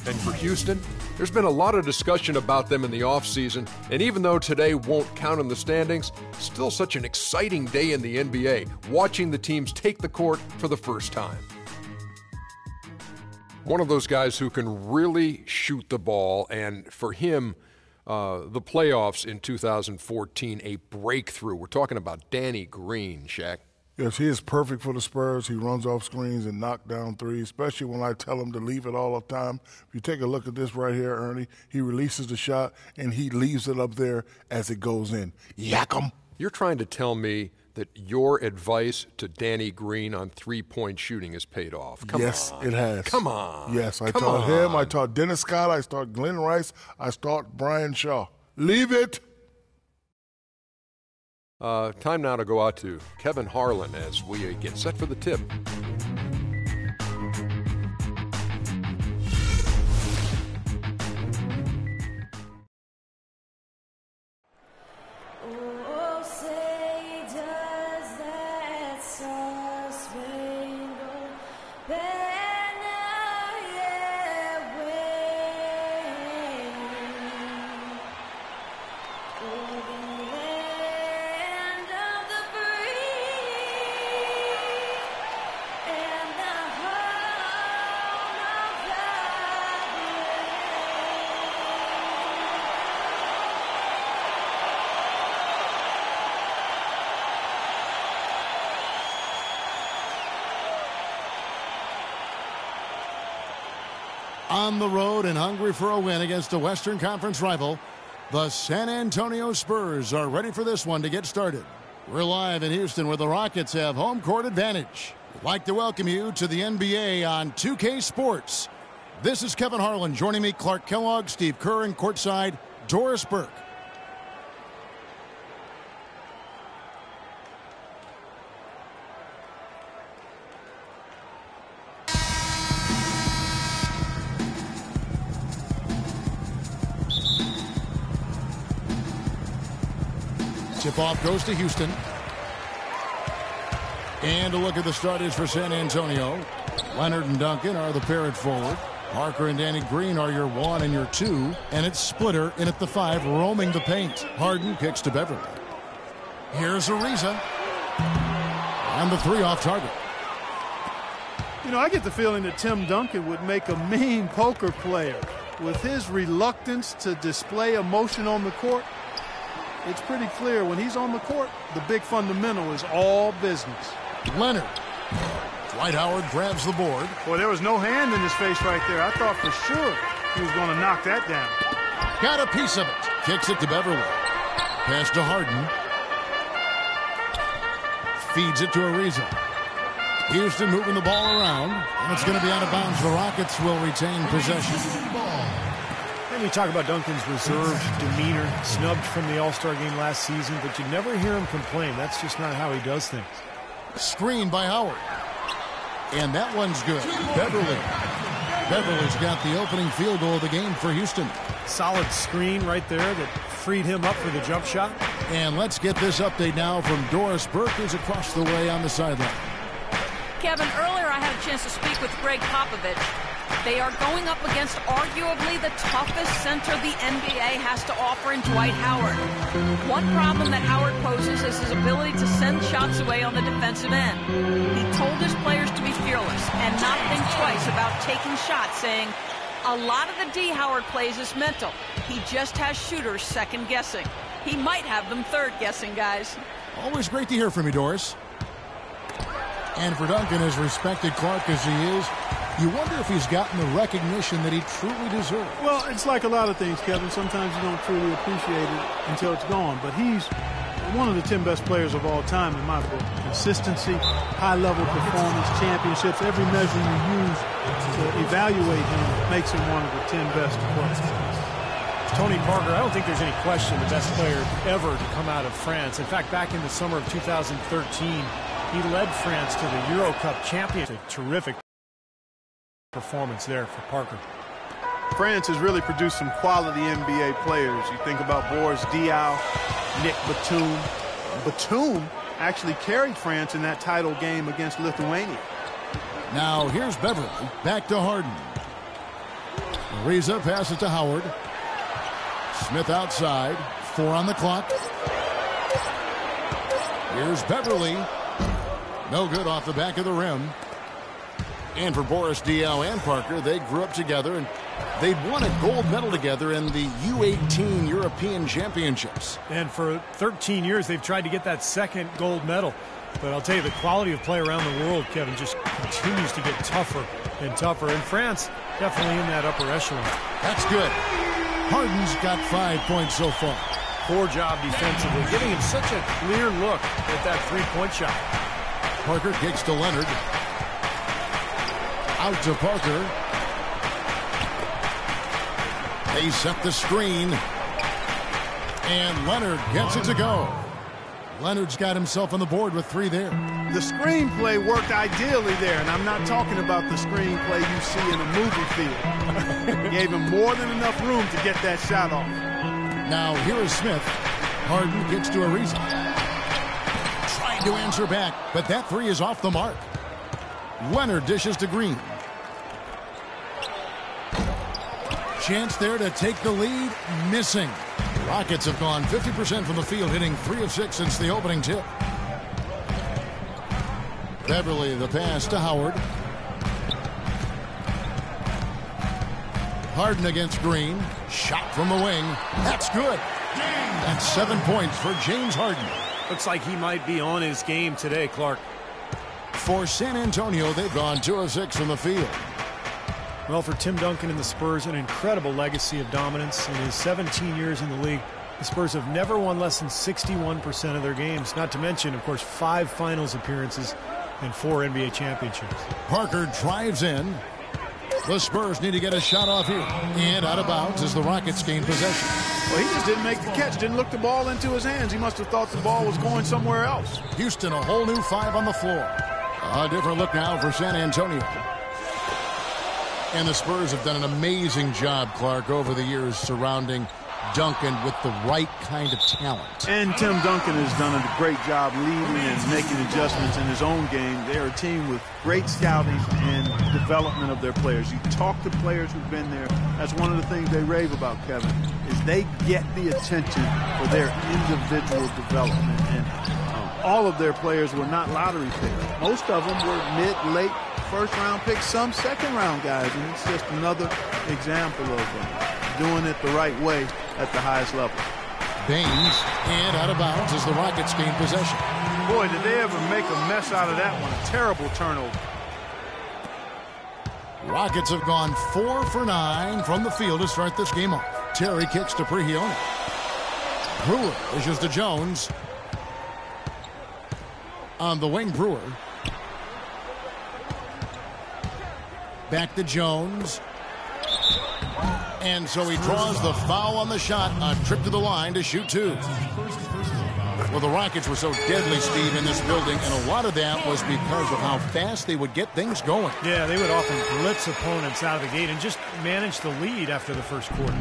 And for Houston, there's been a lot of discussion about them in the offseason, and even though today won't count in the standings, still such an exciting day in the NBA, watching the teams take the court for the first time. One of those guys who can really shoot the ball, and for him, the playoffs in 2014, a breakthrough. We're talking about Danny Green, Shaq. Yes, he is perfect for the Spurs. He runs off screens and knocks down threes, especially when I tell him to leave it all the time. If you take a look at this right here, Ernie, he releases the shot, and he leaves it up there as it goes in. Yak 'em. You're trying to tell me that your advice to Danny Green on three-point shooting has paid off. Come on. Yes, it has. Come on. Yes, I taught him. I taught Dennis Scott. I taught Glenn Rice. I taught Brian Shaw. Leave it. Time now to go out to Kevin Harlan as we get set for the tip. On the road and hungry for a win against a Western Conference rival, the San Antonio Spurs are ready for this one to get started. We're live in Houston where the Rockets have home court advantage. We'd like to welcome you to the NBA on 2K Sports. This is Kevin Harlan. Joining me, Clark Kellogg, Steve Kerr, and courtside, Doris Burke. Tip-off goes to Houston. And a look at the starters for San Antonio. Leonard and Duncan are the pair at forward. Parker and Danny Green are your 1 and your 2. And it's Splitter in at the 5, roaming the paint. Harden kicks to Beverly. Here's Ariza. And the 3 off target. You know, I get the feeling that Tim Duncan would make a mean poker player. With his reluctance to display emotion on the court, it's pretty clear when he's on the court, the big fundamental is all business. Leonard. Dwight Howard grabs the board. Boy, there was no hand in his face right there. I thought for sure he was going to knock that down. Got a piece of it. Kicks it to Beverly. Pass to Harden. Feeds it to Ariza. Houston moving the ball around. And it's going to be out of bounds. The Rockets will retain possession. And we talk about Duncan's reserved demeanor, snubbed from the All-Star game last season, but you never hear him complain. That's just not how he does things. Screen by Howard. And that one's good. Beverly. Beverly's got the opening field goal of the game for Houston. Solid screen right there that freed him up for the jump shot. And let's get this update now from Doris Burke, who's across the way on the sideline. Kevin, earlier I had a chance to speak with Greg Popovich. They are going up against arguably the toughest center the NBA has to offer in Dwight Howard. One problem that Howard poses is his ability to send shots away on the defensive end. He told his players to be fearless and not think twice about taking shots, saying, a lot of the D Howard plays is mental. He just has shooters second-guessing. He might have them third-guessing, guys. Always great to hear from you, Doris. And for Duncan, as respected Clark as he is, you wonder if he's gotten the recognition that he truly deserves. Well, it's like a lot of things, Kevin. Sometimes you don't truly appreciate it until it's gone. But he's one of the 10 best players of all time in my book. Consistency, high-level performance, championships, every measure you use to evaluate him makes him one of the 10 best players. Tony Parker, I don't think there's any question the best player ever to come out of France. In fact, back in the summer of 2013, he led France to the Euro Cup championship. Terrific performance there for Parker. France has really produced some quality NBA players. You think about Boris Diaw, Nick Batum. Batum actually carried France in that title game against Lithuania. Now here's Beverly. Back to Harden. Ariza passes to Howard. Smith outside. 4 on the clock. Here's Beverly. No good off the back of the rim. And for Boris Diaw and Parker, they grew up together, and they won a gold medal together in the U18 European Championships. And for 13 years, they've tried to get that second gold medal. But I'll tell you, the quality of play around the world, Kevin, just continues to get tougher and tougher. And France, definitely in that upper echelon. That's good. Harden's got 5 points so far. Poor job defensively, giving him such a clear look at that three-point shot. Parker kicks to Leonard. Out to Parker. They set the screen. And Leonard gets it to go. Leonard's got himself on the board with 3 there. The screenplay worked ideally there, and I'm not talking about the screenplay you see in a movie theater. Gave him more than enough room to get that shot off. Now here is Smith. Harden kicks to Ariza. Trying to answer back, but that 3 is off the mark. Leonard dishes to Green. Chance there to take the lead. Missing. Rockets have gone 50% from the field, hitting 3 of 6 since the opening tip. Beverly, the pass to Howard. Harden against Green. Shot from the wing. That's good. That's 7 points for James Harden. Looks like he might be on his game today, Clark. For San Antonio, they've gone 2 of 6 from the field. Well, for Tim Duncan and the Spurs, an incredible legacy of dominance. In his 17 years in the league, the Spurs have never won less than 61% of their games. Not to mention, of course, 5 finals appearances and 4 NBA championships. Parker drives in. The Spurs need to get a shot off here. And out of bounds as the Rockets gain possession. Well, he just didn't make the catch, didn't look the ball into his hands. He must have thought the ball was going somewhere else. Houston, a whole new 5 on the floor. A different look now for San Antonio. And the Spurs have done an amazing job, Clark, over the years surrounding Duncan with the right kind of talent. And Tim Duncan has done a great job leading and making adjustments in his own game. They're a team with great scouting and development of their players. You talk to players who've been there. That's one of the things they rave about, Kevin, is they get the attention for their individual development. And all of their players were not lottery picks. Most of them were mid, late, first-round picks, some second-round guys. And it's just another example of doing it the right way at the highest level. Baines, and out of bounds as the Rockets gain possession. Boy, did they ever make a mess out of that one. A terrible turnover. Rockets have gone 4 for 9 from the field to start this game off. Terry kicks to Prigioni. Brewer dishes to Jones. On the wing, Brewer. Back to Jones. And so he draws the foul on the shot. A trip to the line to shoot 2. Well, the Rockets were so deadly, Steve, in this building, and a lot of that was because of how fast they would get things going. Yeah, they would often blitz opponents out of the gate and just manage the lead after the first quarter.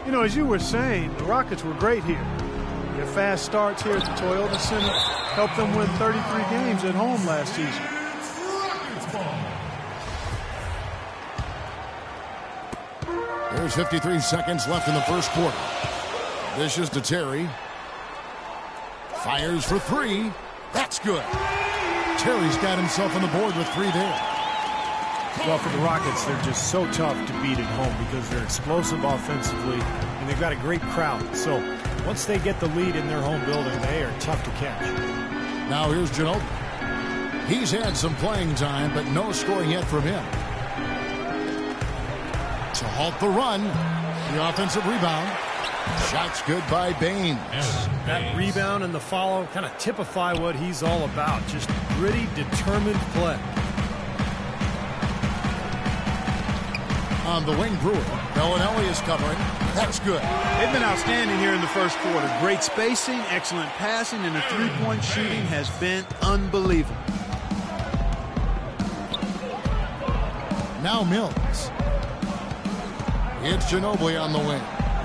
You know, as you were saying, the Rockets were great here. Their fast starts here at the Toyota Center helped them win 33 games at home last season. There's 53 seconds left in the first quarter. This is to Terry. Fires for 3. That's good. Terry's got himself on the board with 3 there. Well, for the Rockets, they're just so tough to beat at home because they're explosive offensively, and they've got a great crowd. So once they get the lead in their home building, they are tough to catch. Now here's Ginobili. He's had some playing time, but no scoring yet from him. To halt the run, the offensive rebound. Shots good by Baines. That rebound and the follow kind of typify what he's all about. Just gritty, determined play. On the wing, Brewer. Bellinelli is covering. That's good. They've been outstanding here in the first quarter. Great spacing, excellent passing, and the three-point shooting has been unbelievable. Now Mills. It's Ginobili on the wing.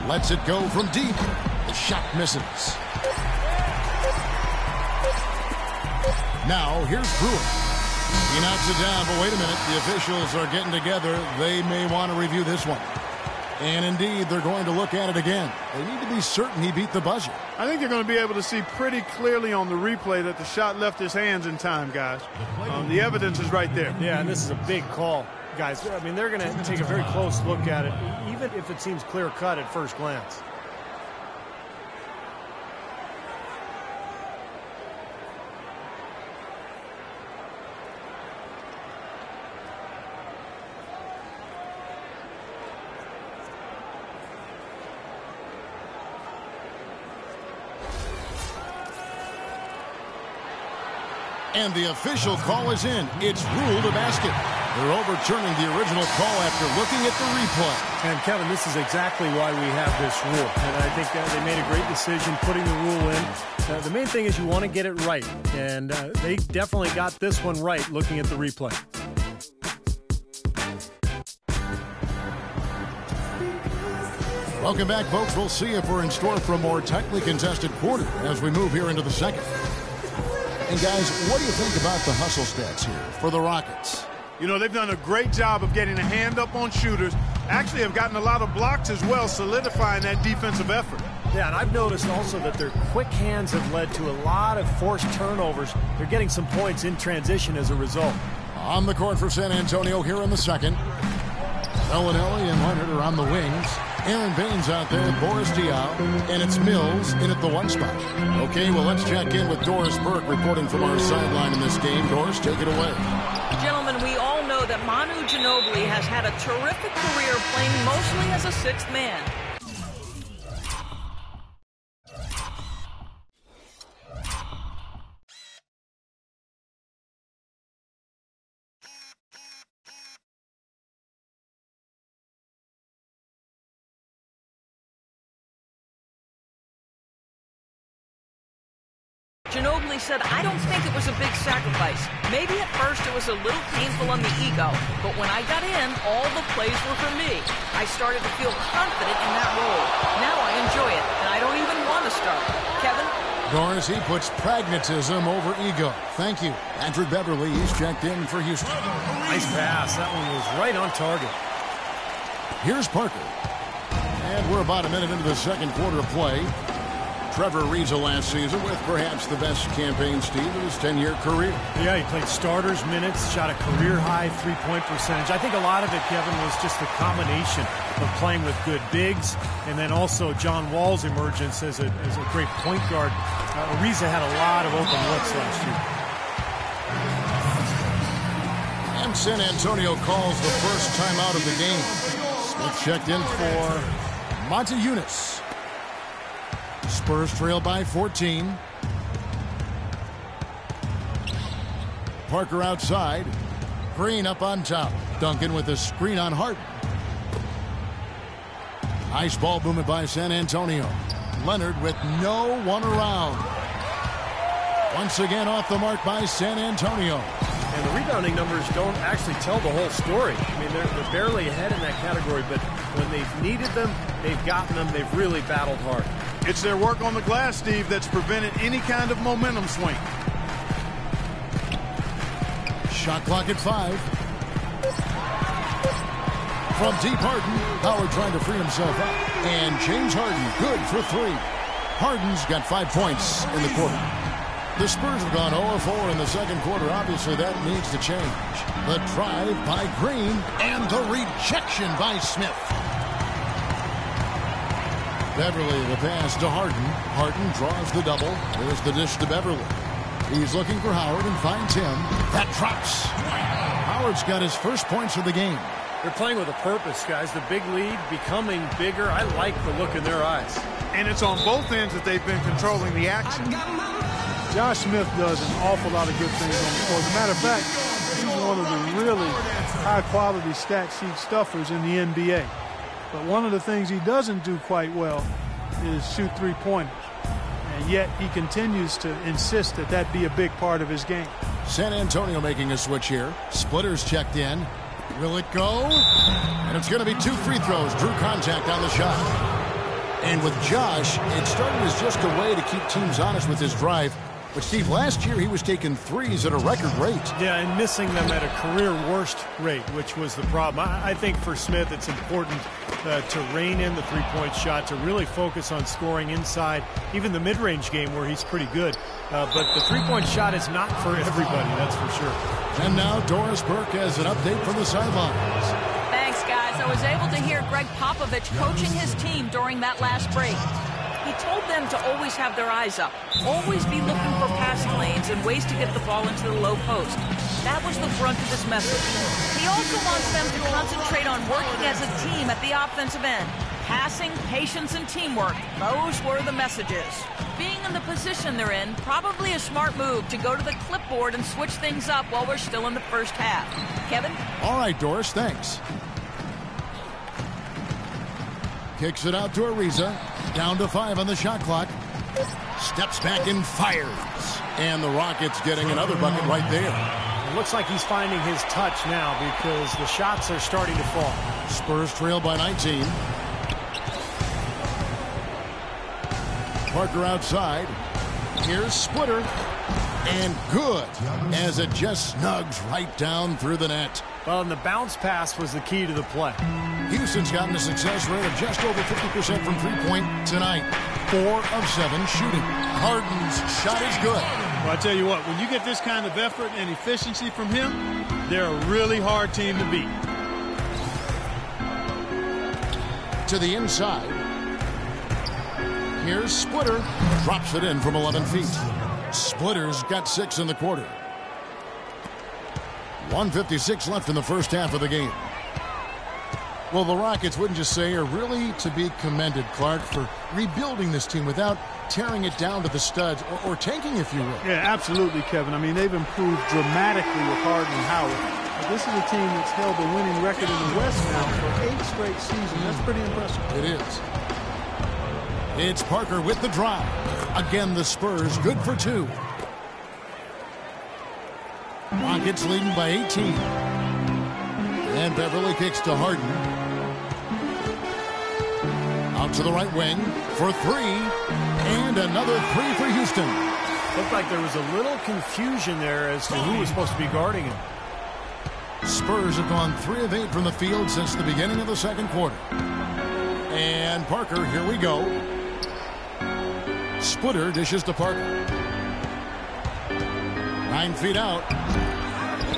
Lets it go from deep. The shot misses. Now here's Brewer. He knocks it down, but wait a minute. The officials are getting together. They may want to review this one. And indeed, they're going to look at it again. They need to be certain he beat the buzzer. I think they're going to be able to see pretty clearly on the replay that the shot left his hands in time, guys. The evidence is right there. Yeah, and this is a big call, guys. I mean, they're going to take a very close look at it, even if it seems clear-cut at first glance. And the official call is in. It's ruled a basket. They're overturning the original call after looking at the replay. And, Kevin, this is exactly why we have this rule. And I think they made a great decision putting the rule in. The main thing is you want to get it right. And they definitely got this one right looking at the replay. Welcome back, folks. We'll see if we're in store for a more tightly contested quarter as we move here into the second. And, guys, what do you think about the hustle stats here for the Rockets? You know, they've done a great job of getting a hand up on shooters. Actually have gotten a lot of blocks as well, solidifying that defensive effort. Yeah, and I've noticed also that their quick hands have led to a lot of forced turnovers. They're getting some points in transition as a result. On the court for San Antonio here in the second. Bellinelli and Leonard are on the wings. Aaron Baines out there, Boris Diaw, and it's Mills in at the one spot. Okay, well, let's check in with Doris Burke reporting from our sideline in this game. Doris, take it away. Gentlemen, we all know that Manu Ginobili has had a terrific career playing mostly as a sixth man. Ginobili said, "I don't think it was a big sacrifice. Maybe at first it was a little painful on the ego, but when I got in, all the plays were for me. I started to feel confident in that role. Now I enjoy it, and I don't even want to start." Kevin? Doris, he puts pragmatism over ego. Thank you. Patrick Beverly, he's checked in for Houston. Nice pass. That one was right on target. Here's Parker. And we're about a minute into the second quarter of play. Trevor Ariza last season with perhaps the best campaign, Steve, of his 10-year career. Yeah, he played starters minutes, shot a career-high three-point percentage. I think a lot of it, Kevin, was just the combination of playing with good bigs and then also John Wall's emergence as a great point guard. Ariza had a lot of open looks last year. And San Antonio calls the first time out of the game. Smith checked in for Monty Eunice. Spurs trail by 14. Parker outside. Green up on top. Duncan with a screen on Harden. Nice ball movement by San Antonio. Leonard with no one around. Once again off the mark by San Antonio. And the rebounding numbers don't actually tell the whole story. I mean, they're barely ahead in that category, but when they've needed them, they've gotten them. They've really battled hard. It's their work on the glass, Steve, that's prevented any kind of momentum swing. Shot clock at 5. From deep, Harden. Howard trying to free himself up. And James Harden, good for 3. Harden's got 5 points in the quarter. The Spurs have gone 0-4 in the second quarter. Obviously, that needs to change. The drive by Green and the rejection by Smith. Beverly, the pass to Harden. Harden draws the double. There's the dish to Beverly. He's looking for Howard and finds him. That drops. Howard's got his first points of the game. They're playing with a purpose, guys. The big lead becoming bigger. I like the look in their eyes. And it's on both ends that they've been controlling the action. Josh Smith does an awful lot of good things on the court. As a matter of fact, he's one of the really high-quality stat sheet stuffers in the NBA. But one of the things he doesn't do quite well is shoot three-pointers. And yet he continues to insist that that be a big part of his game. San Antonio making a switch here. Splitters checked in. Will it go? And it's going to be 2 free throws. Drew contact on the shot. And with Josh, it started as just a way to keep teams honest with his drive. But, Steve, last year he was taking threes at a record rate. Yeah, and missing them at a career worst rate, which was the problem. I think for Smith it's important to rein in the three-point shot, to really focus on scoring inside, even the mid-range game where he's pretty good. But the three-point shot is not for everybody, that's for sure. And now Doris Burke has an update from the sidelines. Thanks, guys. I was able to hear Greg Popovich coaching his team during that last break. He told them to always have their eyes up, always be looking for passing lanes and ways to get the ball into the low post. That was the brunt of his message. He also wants them to concentrate on working as a team at the offensive end. Passing, patience, and teamwork, those were the messages. Being in the position they're in, probably a smart move to go to the clipboard and switch things up while we're still in the first half. Kevin? All right, Doris, thanks. Kicks it out to Ariza. Down to 5 on the shot clock. Steps back and fires. And the Rockets getting another bucket right there. It looks like he's finding his touch now because the shots are starting to fall. Spurs trail by 19. Parker outside. Here's Splitter. And good, as it just snugs right down through the net. Well, and the bounce pass was the key to the play. Houston's gotten a success rate of just over 50% from three-point tonight. 4 of 7 shooting. Harden's shot is good. Well, I tell you what, when you get this kind of effort and efficiency from him, they're a really hard team to beat. To the inside. Here's Splitter. Drops it in from 11 feet. Splitter's got 6 in the quarter. 1:56 left in the first half of the game. Well, the Rockets, wouldn't you say, are really to be commended, Clark, for rebuilding this team without tearing it down to the studs or tanking, if you will. Yeah, absolutely, Kevin. I mean, they've improved dramatically with Harden and Howard. But this is a team that's held the winning record in the West now for 8 straight seasons. That's pretty impressive. It is. It's Parker with the drive. Again, the Spurs good for 2. Rockets leading by 18. And Beverly kicks to Harden. Out to the right wing for 3. And another 3 for Houston. Looked like there was a little confusion there as to who was supposed to be guarding him. Spurs have gone 3 of 8 from the field since the beginning of the second quarter. And Parker, here we go. Splitter dishes to Parker. 9 feet out.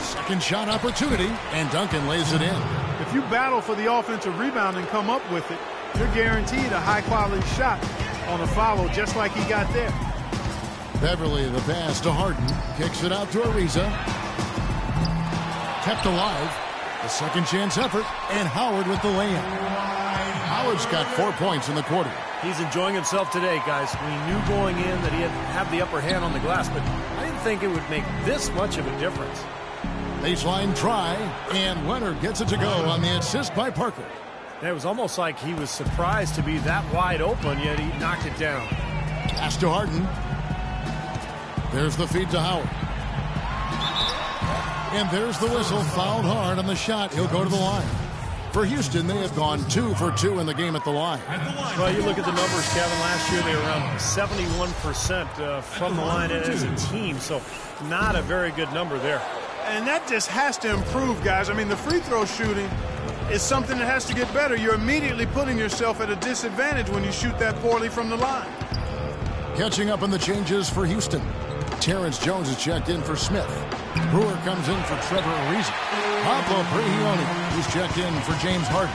Second shot opportunity, and Duncan lays it in. If you battle for the offensive rebound and come up with it, you're guaranteed a high-quality shot on a follow, just like he got there. Beverly, the pass to Harden. Kicks it out to Ariza. Kept alive. The second chance effort, and Howard with the layup. Howard's got 4 points in the quarter. He's enjoying himself today, guys. We knew going in that he had the upper hand on the glass, but I didn't think it would make this much of a difference. Baseline try, and Leonard gets it to go on the assist by Parker. It was almost like he was surprised to be that wide open, yet he knocked it down. Pass to Harden. There's the feed to Howard. And there's the whistle. Fouled hard on the shot. He'll go to the line. For Houston, they have gone 2 for 2 in the game at the line. Well, you look at the numbers, Kevin. Last year they were around 71% from the line as a team, so not a very good number there. And that just has to improve, guys. I mean, the free throw shooting is something that has to get better. You're immediately putting yourself at a disadvantage when you shoot that poorly from the line. Catching up on the changes for Houston. Terrence Jones is checked in for Smith. Brewer comes in for Trevor Ariza. Pablo Prigioni, who's checked in for James Harden.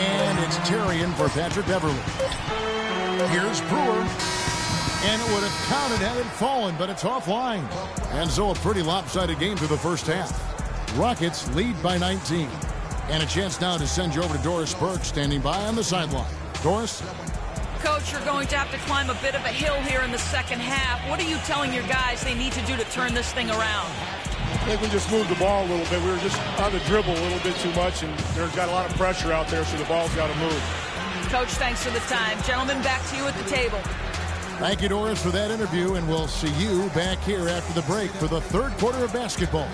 And it's Terry in for Patrick Beverly. Here's Brewer. And it would have counted had it fallen, but it's offline. And so a pretty lopsided game through the first half. Rockets lead by 19. And a chance now to send you over to Doris Burke, standing by on the sideline. Doris? Coach, you're going to have to climb a bit of a hill here in the second half. What are you telling your guys they need to do to turn this thing around? I think we just moved the ball a little bit. We were just on the dribble a little bit too much, and there's got a lot of pressure out there, so the ball's got to move. Coach, thanks for the time. Gentlemen, back to you at the table. Thank you, Doris, for that interview, and we'll see you back here after the break for the third quarter of basketball.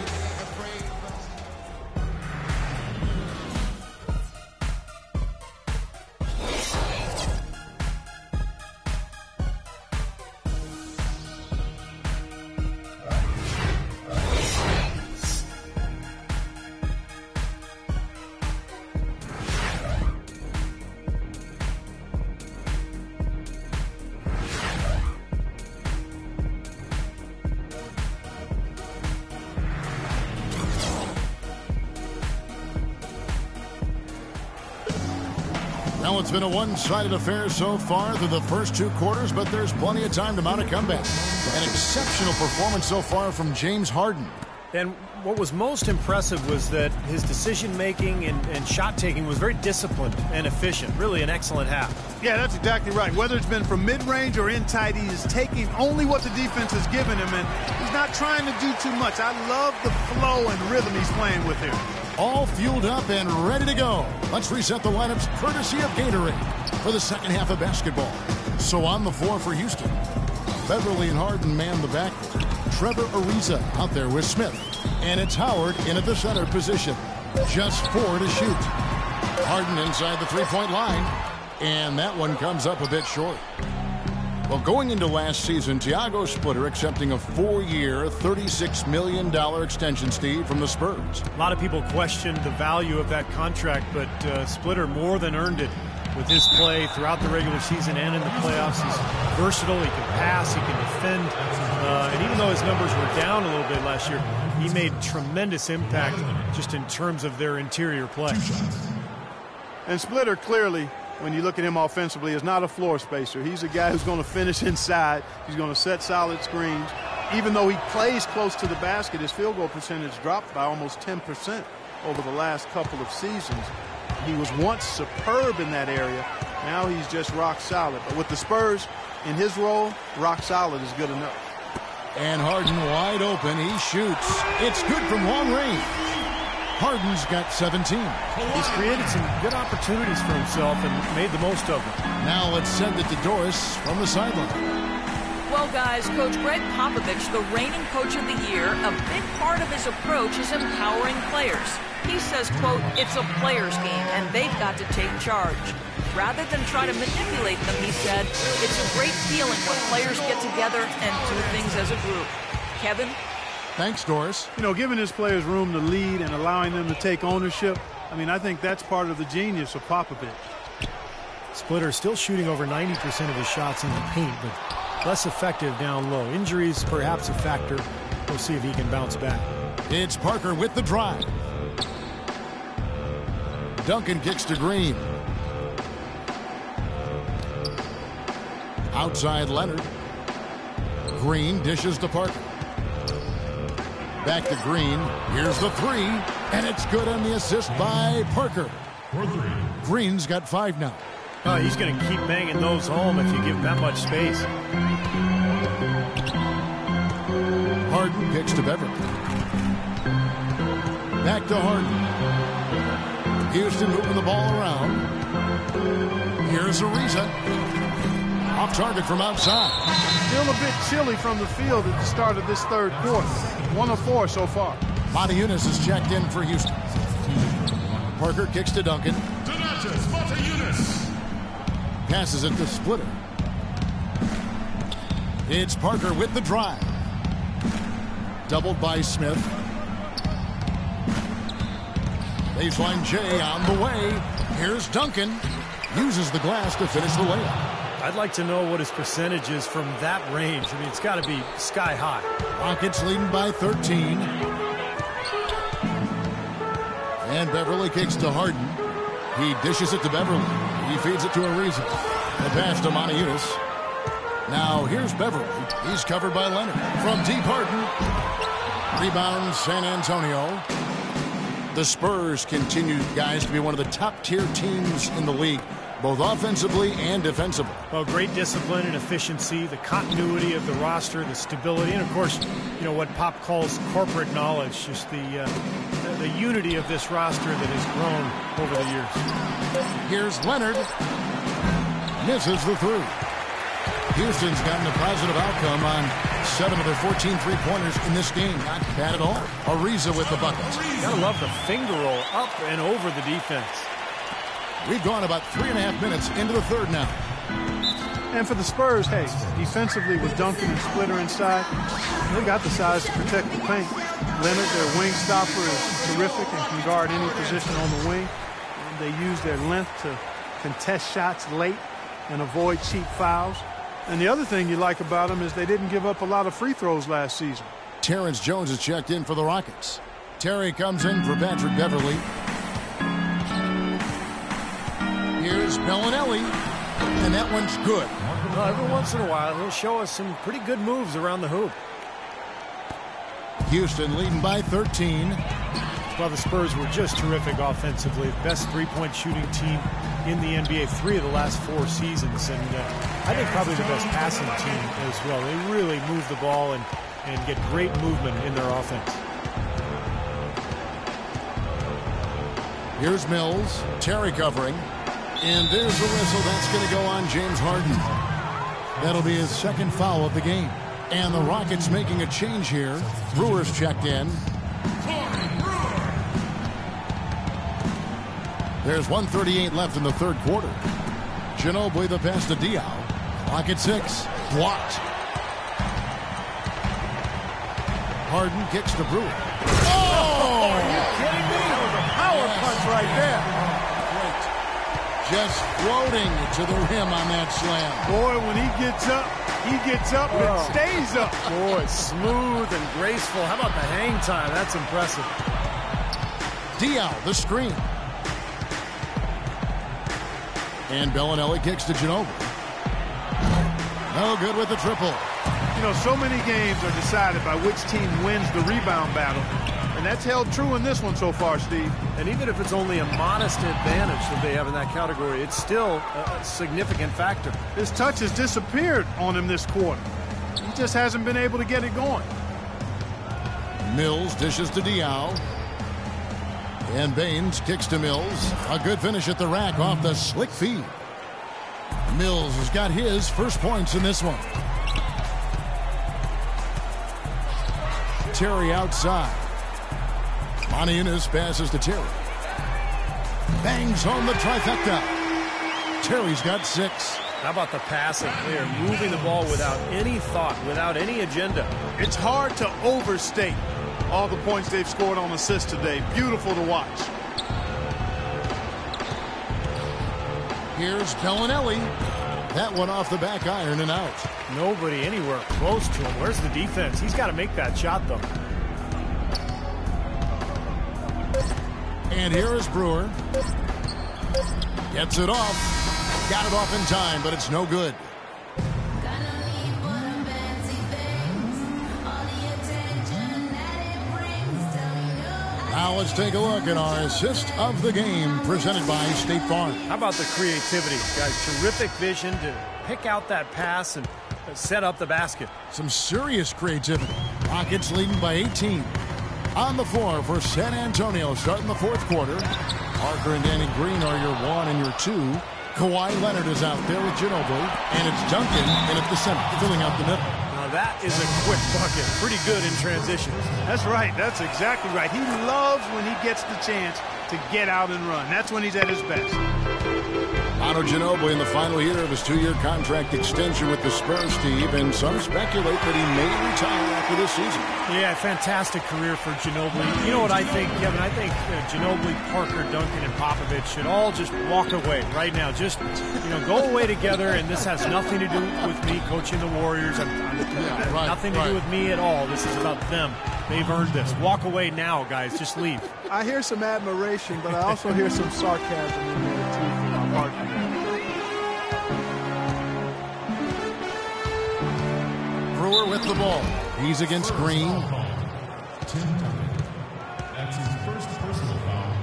Well, it's been a one-sided affair so far through the first 2 quarters, but there's plenty of time to mount a comeback. An exceptional performance so far from James Harden. And what was most impressive was that his decision-making and shot-taking was very disciplined and efficient. Really an excellent half. Yeah, that's exactly right. Whether it's been from mid-range or in tight, he is taking only what the defense has given him, and he's not trying to do too much. I love the flow and rhythm he's playing with here. All fueled up and ready to go. Let's reset the lineups courtesy of Gatorade for the second half of basketball. So on the floor for Houston, Beverly and Harden man the backcourt. Trevor Ariza out there with Smith. And it's Howard in at the center position. Just 4 to shoot. Harden inside the three-point line. And that one comes up a bit short. Well, going into last season, Thiago Splitter accepting a 4-year, $36 million extension, Steve, from the Spurs. A lot of people questioned the value of that contract, but Splitter more than earned it with his play throughout the regular season and in the playoffs. He's versatile, he can pass, he can defend, and even though his numbers were down a little bit last year, he made tremendous impact just in terms of their interior play. And Splitter clearly, when you look at him offensively, is not a floor spacer. He's a guy who's going to finish inside. He's going to set solid screens. Even though he plays close to the basket, his field goal percentage dropped by almost 10% over the last couple of seasons. He was once superb in that area. Now he's just rock solid. But with the Spurs in his role, rock solid is good enough. And Harden wide open. He shoots. It's good from long range. Harden's got 17. He's created some good opportunities for himself and made the most of them. Now let's send it to Doris from the sideline. Well, guys, Coach Greg Popovich, the reigning coach of the year, a big part of his approach is empowering players. He says, quote, it's a player's game, and they've got to take charge. Rather than try to manipulate them, he said, it's a great feeling when players get together and do things as a group. Kevin? Thanks, Doris. You know, giving his players room to lead and allowing them to take ownership, I think that's part of the genius of Popovich. Splitter still shooting over 90% of his shots in the paint, but less effective down low. Injuries perhaps a factor. We'll see if he can bounce back. It's Parker with the drive. Duncan kicks to Green. Outside Leonard. Green dishes to Parker. Back to Green. Here's the 3. And it's good on the assist by Parker. Green's got 5 now. He's going to keep banging those home if you give him that much space. Harden kicks to Beverly. Back to Harden. Houston moving the ball around. Here's Ariza. Off target from outside. Still a bit chilly from the field at the start of this third quarter. 1 of 4 so far. Matajunas is checked in for Houston. Parker kicks to Duncan. Passes it to Splitter. It's Parker with the drive. Doubled by Smith. Baseline J on the way. Here's Duncan. Uses the glass to finish the layup. I'd like to know what his percentage is from that range. It's got to be sky high. Rockets leading by 13. And Beverly kicks to Harden. He dishes it to Beverly. He feeds it to Ariza. The pass to Matajunas. Now here's Beverly. He's covered by Leonard. From deep, Harden. Rebound San Antonio. The Spurs continue, guys, to be one of the top-tier teams in the league, both offensively and defensively. Well, great discipline and efficiency, the continuity of the roster, the stability, and, of course, what Pop calls corporate knowledge, just the unity of this roster that has grown over the years. Here's Leonard. Misses the 3. Houston's gotten a positive outcome on 7 of their 14 three-pointers in this game. Not bad at all. Ariza with the buckets. Gotta love the finger roll up and over the defense. We've gone about 3.5 minutes into the third now. And for the Spurs, hey, defensively with Duncan and Splitter inside, they got the size to protect the paint. Leonard, their wing stopper, is terrific and can guard any position on the wing. And they use their length to contest shots late and avoid cheap fouls. And the other thing you like about them is they didn't give up a lot of free throws last season. Terrence Jones is checked in for the Rockets. Terry comes in for Patrick Beverly. Here's Bellinelli, and that one's good. Well, every once in a while, he'll show us some pretty good moves around the hoop. Houston leading by 13. Well, the Spurs were just terrific offensively. Best three-point shooting team in the NBA 3 of the last 4 seasons. And I think probably the best passing team as well. They really move the ball and get great movement in their offense. Here's Mills. Terry covering. And there's the whistle. That's going to go on James Harden. That'll be his second foul of the game. And the Rockets making a change here. Brewer's checked in. There's 1:38 left in the third quarter. Ginobili the pass to Diaw. Clock at 6. Blocked. Harden kicks to Brewer. Oh, are you kidding me? That was a power punch right there. Great. Just floating to the rim on that slam. Boy, when he gets up and stays up. Boy, smooth and graceful. How about the hang time? That's impressive. Diaw, the screen. And Bellinelli kicks to Ginobili. No good with the triple. You know, so many games are decided by which team wins the rebound battle. And that's held true in this one so far, Steve. And even if it's only a modest advantage that they have in that category, it's still a significant factor. His touch has disappeared on him this quarter. He just hasn't been able to get it going. Mills dishes to Diaw. And Baines kicks to Mills. A good finish at the rack off the slick feed. Mills has got his first points in this one. Terry outside. Moniunas passes to Terry. Bangs home the trifecta. Terry's got 6. How about the passing? They are moving the ball without any thought, without any agenda. It's hard to overstate all the points they've scored on assists today. Beautiful to watch. Here's Bellinelli. That one off the back iron and out. Nobody anywhere close to him. Where's the defense? He's got to make that shot, though. And here is Brewer. Gets it off. Got it off in time, but it's no good. Now let's take a look at our assist of the game presented by State Farm. How about the creativity, guys? Terrific vision to pick out that pass and set up the basket. Some serious creativity. Rockets leading by 18. On the floor for San Antonio starting the fourth quarter. Parker and Danny Green are your 1 and your 2. Kawhi Leonard is out there with Ginobili. And it's Duncan in at the center, filling out the middle. That is a quick bucket. Pretty good in transition. That's right. That's exactly right. He loves when he gets the chance to get out and run. That's when he's at his best. Manu Ginobili in the final year of his 2-year contract extension with the Spurs, Steve, and some speculate that he may retire after this season. Yeah, fantastic career for Ginobili. You know what I think, Kevin? I think Ginobili, Parker, Duncan, and Popovich should all just walk away right now. Just, go away together, and this has nothing to do with me coaching the Warriors. Nothing to do with me at all. This is about them. They've earned this. Walk away now, guys. Just leave. I hear some admiration, but I also hear some sarcasm in there, too, from my partner. Brewer with the ball. He's against Green. That's his first personal foul.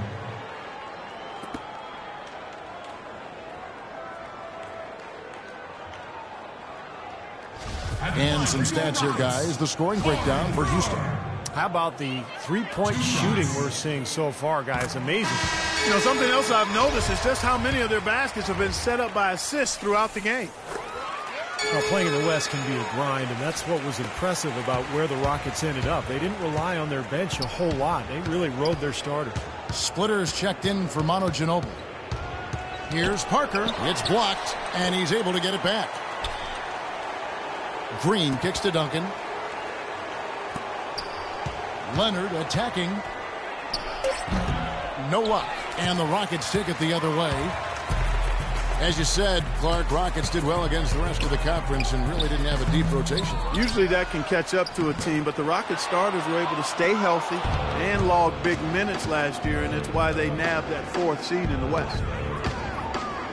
And some stats here, guys. The scoring breakdown for Houston. How about the three-point shooting we're seeing so far, guys? Amazing. Something else I've noticed is just how many of their baskets have been set up by assists throughout the game. Well, playing in the West can be a grind, and that's what was impressive about where the Rockets ended up. They didn't rely on their bench a whole lot. They really rode their starters. Splitters checked in for Manu Ginobili. Here's Parker. It's blocked, and he's able to get it back. Green kicks to Duncan. Leonard attacking. No luck. And the Rockets take it the other way. As you said, Clark, Rockets did well against the rest of the conference and really didn't have a deep rotation. Usually that can catch up to a team, but the Rockets starters were able to stay healthy and log big minutes last year, and it's why they nabbed that 4th seed in the West.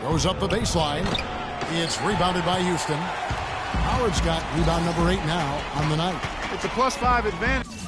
Goes up the baseline. It's rebounded by Houston. Howard's got rebound number 8 now on the night. It's a +5 advantage.